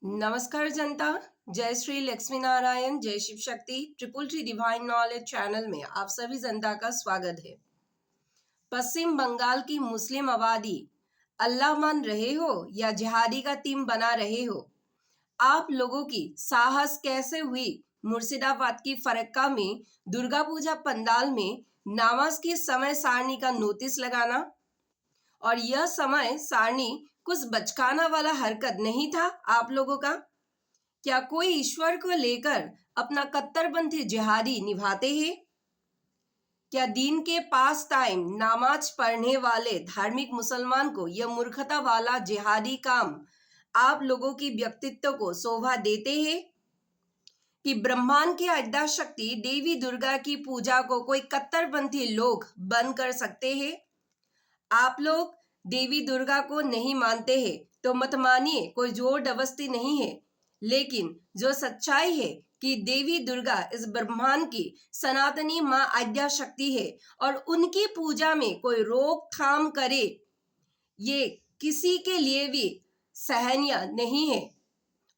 नमस्कार जनता। जय श्री लक्ष्मी नारायण, जय Shiv Shakti. Triple tree divine knowledge channel में आप सभी जनता का स्वागत है। पश्चिम बंगाल की मुस्लिम आबादी अल्लाह मान रहे हो या जिहादी का टीम बना रहे हो? आप लोगों की साहस कैसे हुई मुर्शिदाबाद की फरक्का में दुर्गा पूजा पंडाल में नमाज की समय सारणी का नोटिस लगाना? और यह समय सारणी कुछ बचकाना वाला हरकत नहीं था आप लोगों का? क्या कोई ईश्वर को लेकर अपना कट्टरपंथी जिहादी निभाते हैं? क्या दीन के पास टाइम नमाज पढ़ने वाले धार्मिक मुसलमान को यह मूर्खता वाला जिहादी काम आप लोगों की व्यक्तित्व को शोभा देते हैं? कि ब्रह्मांड की आद्या शक्ति देवी दुर्गा की पूजा को कोई कट्टरपंथी लोग बंद कर सकते हैं? आप लोग देवी दुर्गा को नहीं मानते हैं तो मत मानिए, कोई जोर जबरदस्ती नहीं है। लेकिन जो सच्चाई है कि देवी दुर्गा इस ब्रह्मांड की सनातनी माँ आद्या शक्ति है और उनकी पूजा में कोई रोकथाम करे, ये किसी के लिए भी सहनीय नहीं है।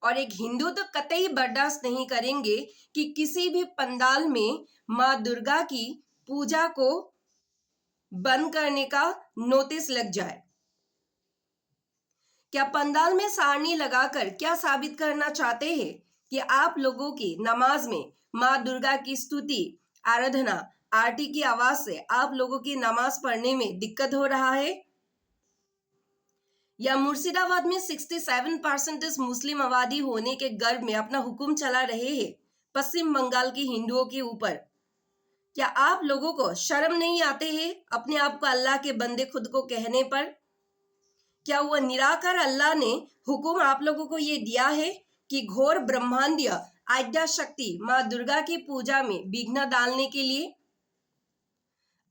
और एक हिंदू तो कतई बर्दाश्त नहीं करेंगे कि किसी भी पंडाल में माँ दुर्गा की पूजा को बंद करने का नोटिस लग जाए। क्या पंडाल में सारणी लगाकर क्या साबित करना चाहते हैं कि आप लोगों की नमाज में माँ दुर्गा की स्तुति, आराधना, आरती की आवाज से आप लोगों की नमाज पढ़ने में दिक्कत हो रहा है? या मुर्शिदाबाद में 67% मुस्लिम आबादी होने के गर्व में अपना हुक्म चला रहे हैं पश्चिम बंगाल के हिंदुओं के ऊपर? क्या आप लोगों को शर्म नहीं आते हैं अपने आप को अल्लाह के बंदे खुद को कहने पर? क्या वह निराकार अल्लाह ने हुक्म आप लोगों को ये दिया है कि घोर ब्रह्मांडीय आद्या शक्ति माँ दुर्गा की पूजा में विघ्न डालने के लिए?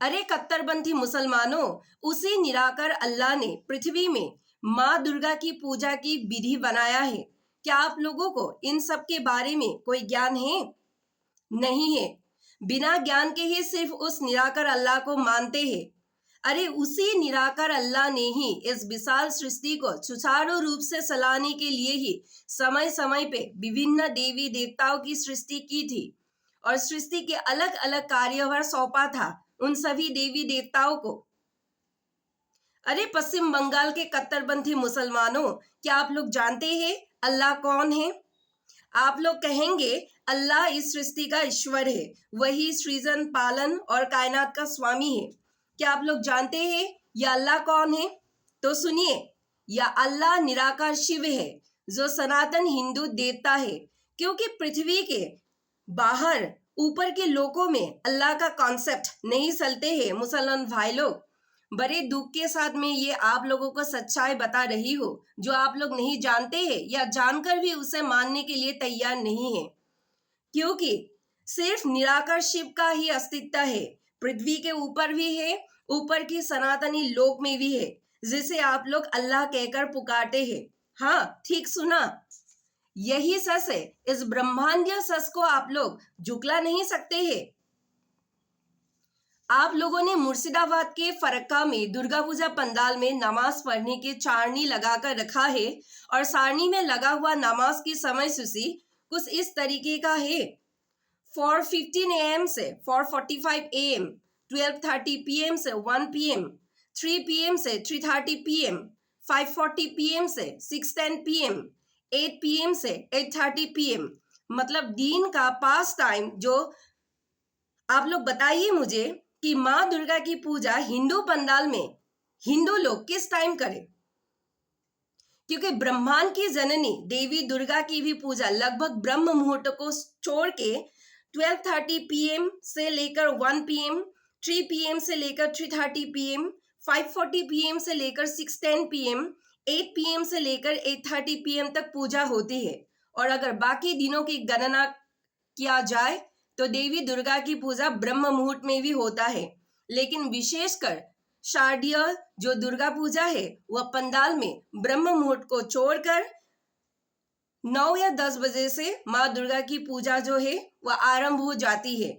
अरे कट्टरपंथी मुसलमानों, उसी निराकार अल्लाह ने पृथ्वी में माँ दुर्गा की पूजा की विधि बनाया है। क्या आप लोगों को इन सब के बारे में कोई ज्ञान है? नहीं है। बिना ज्ञान के ही सिर्फ उस निराकार अल्लाह को मानते हैं। अरे उसी निराकार अल्लाह ने ही इस विशाल सृष्टि को सुचारू रूप से चलाने के लिए ही समय समय पे विभिन्न देवी देवताओं की सृष्टि की थी और सृष्टि के अलग अलग कार्यभार सौंपा था उन सभी देवी देवताओं को। अरे पश्चिम बंगाल के कट्टरपंथी मुसलमानों, क्या आप लोग जानते हैं अल्लाह कौन है? आप लोग कहेंगे अल्लाह इस सृष्टि का ईश्वर है, वही सृजन, पालन और कायनात का स्वामी है। क्या आप लोग जानते हैं यह अल्लाह कौन है? तो सुनिए, यह अल्लाह निराकार शिव है जो सनातन हिंदू देवता है। क्योंकि पृथ्वी के बाहर ऊपर के लोकों में अल्लाह का कॉन्सेप्ट नहीं चलते हैं मुसलमान भाई लोग। बड़े दुख के साथ में ये आप लोगों को सच्चाई बता रही हो जो आप लोग नहीं जानते हैं या जानकर भी उसे मानने के लिए तैयार नहीं है। क्योंकि सिर्फ निराकार शिव का ही अस्तित्व है, पृथ्वी के ऊपर भी है, ऊपर की सनातनी लोक में भी है, जिसे आप लोग अल्लाह कहकर पुकारते हैं। हाँ, ठीक सुना, यही सच है। इस ब्रह्मांडीय सच को आप लोग झुकला नहीं सकते हैं। आप लोगों ने मुर्शिदाबाद के फरक्का में दुर्गा पूजा पंडाल में नमाज पढ़ने की सारणी लगाकर रखा है और सारणी में लगा हुआ नमाज की समय सूची कुछ इस तरीके का है। 4:15 AM से 4:45 AM, 12:30 PM से 1 PM, 3 PM से 3:30 PM, 5:40 PM से 6:10 PM, 8 PM से 8:30 PM। मतलब दिन का पास टाइम जो आप लोग बताइए मुझे कि माँ दुर्गा की पूजा हिंदू पंडाल में हिंदू लोग किस टाइम करें? क्योंकि ब्रह्मांड की जननी देवी दुर्गा की भी पूजा लगभग ब्रह्म मुहूर्त को छोड़ के 12:30 PM से लेकर 1 PM, 3 PM से लेकर 3:30 PM, 5:40 PM से लेकर 6:10 PM, 8 PM से लेकर 8:30 PM तक पूजा होती है। और अगर बाकी दिनों की गणना किया जाए तो देवी दुर्गा की पूजा ब्रह्म मुहूर्त में भी होता है। लेकिन विशेषकर शारदीय जो दुर्गा पूजा है वह पंडाल में ब्रह्म मुहूर्त को छोड़कर 9 या 10 बजे से माँ दुर्गा की पूजा जो है वह आरंभ हो जाती है।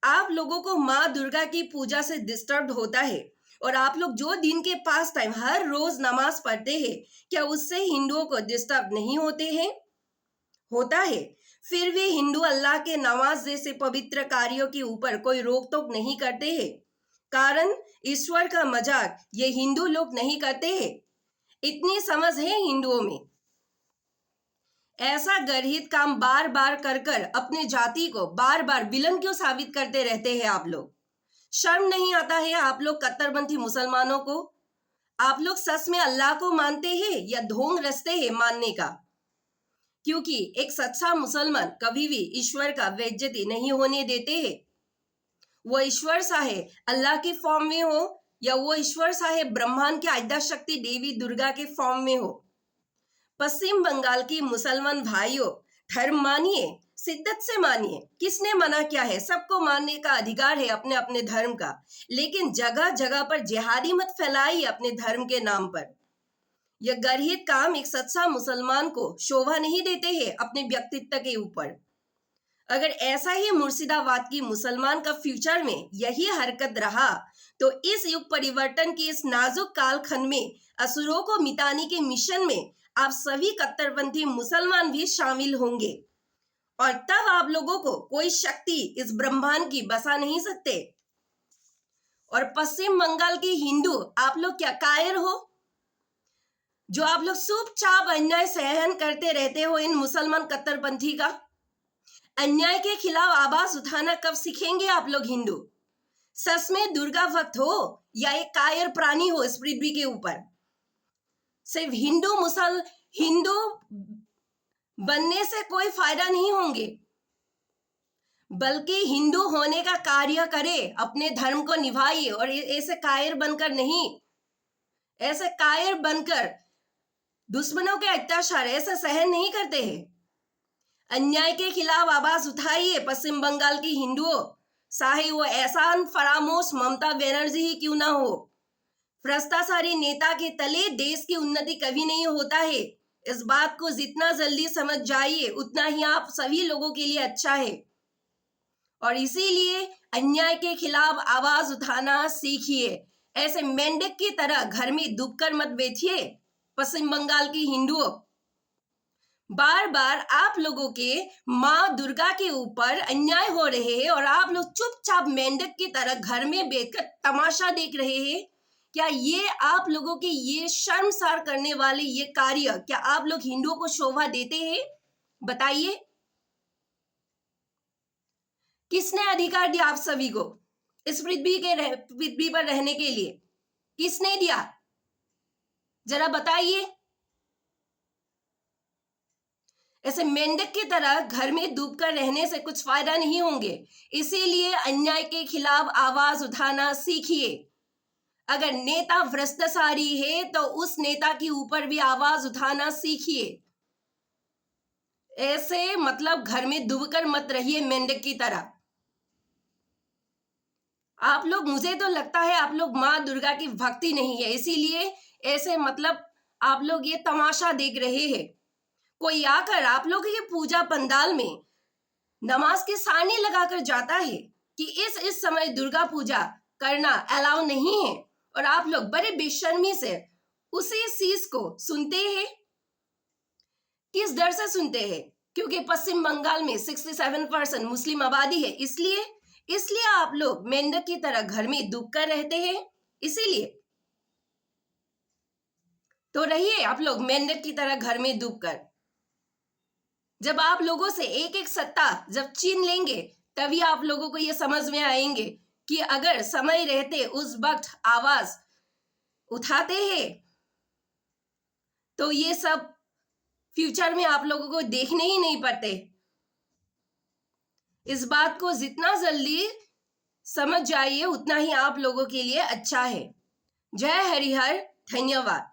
आप लोगों को माँ दुर्गा की पूजा से डिस्टर्ब होता है और आप लोग जो दिन के पास टाइम हर रोज नमाज पढ़ते हैं, क्या उससे हिंदुओं को डिस्टर्ब नहीं होते हैं? होता है। फिर भी हिंदू अल्लाह के नमाज जैसे पवित्र कार्यों के ऊपर कोई रोक टोक नहीं करते हैं, कारण ईश्वर का मजाक ये हिंदू लोग नहीं करते हैं। इतनी समझ है हिंदुओं में। ऐसा गर्हित काम बार बार कर कर अपने जाति को बार बार विलन क्यों साबित करते रहते हैं आप लोग? शर्म नहीं आता है आप लोग कट्टरपंथी मुसलमानों को? आप लोग सच में अल्लाह को मानते हैं या ढोंग रचते हैं मानने का? क्योंकि एक सच्चा मुसलमान कभी भी ईश्वर का बेइज्जती नहीं होने देते हैं। वो ईश्वर चाहे अल्लाह के फॉर्म में हो या वो ईश्वर चाहे ब्रह्मांड के आद्या शक्ति देवी दुर्गा के फॉर्म में हो। पश्चिम बंगाल की मुसलमान भाइयों, धर्म मानिए, शिद्दत से मानिए। किसने मना किया है? सबको मानने का अधिकार है अपने अपने धर्म का, लेकिन जगह जगह पर जिहादी मत फैलाइए अपने धर्म के नाम पर। यह गर्हित काम एक सच्चा मुसलमान को शोभा नहीं देते हैं अपने व्यक्तित्व के ऊपर। अगर ऐसा ही मुर्शिदाबाद की मुसलमान का फ्यूचर में यही हरकत रहा तो इस युग परिवर्तन के इस नाजुक कालखंड में असुरों को मिटाने के मिशन में आप सभी कट्टरपंथी मुसलमान भी शामिल होंगे, और तब आप लोगों को कोई शक्ति इस ब्रह्मांड की बसा नहीं सकते। और पश्चिम बंगाल के हिंदू, आप लोग क्या कायर हो जो आप लोग चुपचाप अन्याय सहन करते रहते हो इन मुसलमान कट्टरपंथी का? अन्याय के खिलाफ आवाज उठाना कब सीखेंगे आप लोग हिंदू? सच में दुर्गा भक्त हो या एक कायर प्राणी हो इस पृथ्वी के ऊपर? सिर्फ हिंदू बनने से कोई फायदा नहीं होंगे, बल्कि हिंदू होने का कार्य करे, अपने धर्म को निभाइए। और ऐसे कायर बनकर नहीं, ऐसे कायर बनकर दुश्मनों के अत्याचार ऐसे सहन नहीं करते हैं। अन्याय के खिलाफ आवाज उठाइए पश्चिम बंगाल की हिंदुओं, चाहे वो एहसान फरामोश ममता बनर्जी ही क्यों ना हो। भ्रष्टाचारी नेता के तले देश की उन्नति कभी नहीं होता है। इस बात को जितना जल्दी समझ जाइए उतना ही आप सभी लोगों के लिए अच्छा है। और इसीलिए अन्याय के खिलाफ आवाज उठाना सीखिए। ऐसे मेंढक की तरह घर में दुबकर मत बैठिए पश्चिम बंगाल की हिंदुओं। बार बार आप लोगों के माँ दुर्गा के ऊपर अन्याय हो रहे हैं और आप लोग चुपचाप मेंढक की तरह घर में बैठकर तमाशा देख रहे हैं। क्या ये आप लोगों के ये शर्मसार करने वाले ये कार्य क्या आप लोग हिंदुओं को शोभा देते हैं? बताइए, किसने अधिकार दिया आप सभी को इस पृथ्वी पर रहने के लिए? किसने दिया? जरा बताइए। ऐसे मेंढक की तरह घर में डूबकर रहने से कुछ फायदा नहीं होंगे। इसीलिए अन्याय के खिलाफ आवाज उठाना सीखिए। अगर नेता भ्रष्टाचारी है तो उस नेता के ऊपर भी आवाज उठाना सीखिए। ऐसे मतलब घर में डूबकर मत रहिए मेंढक की तरह। आप लोग, मुझे तो लगता है आप लोग माँ दुर्गा की भक्ति नहीं है, इसीलिए ऐसे मतलब आप लोग ये तमाशा देख रहे हैं। कोई आकर आप लोग के पूजा पंडाल में नमाज के सानी लगाकर जाता है कि इस समय दुर्गा पूजा करना अलाउ नहीं है, और आप लोग बड़े बेशर्मी से उसी चीज को सुनते हैं। किस डर से सुनते हैं? क्योंकि पश्चिम बंगाल में 67% मुस्लिम आबादी है, इसलिए आप लोग मेंढक की तरह घर में डूबकर रहते हैं। इसीलिए तो रहिए आप लोग मेंढक की तरह घर में डूबकर। जब आप लोगों से एक एक सत्ता जब छीन लेंगे तभी आप लोगों को ये समझ में आएंगे कि अगर समय रहते उस वक्त आवाज उठाते हैं तो ये सब फ्यूचर में आप लोगों को देखने ही नहीं पड़ते। इस बात को जितना जल्दी समझ जाइए उतना ही आप लोगों के लिए अच्छा है। जय हरिहर, धन्यवाद।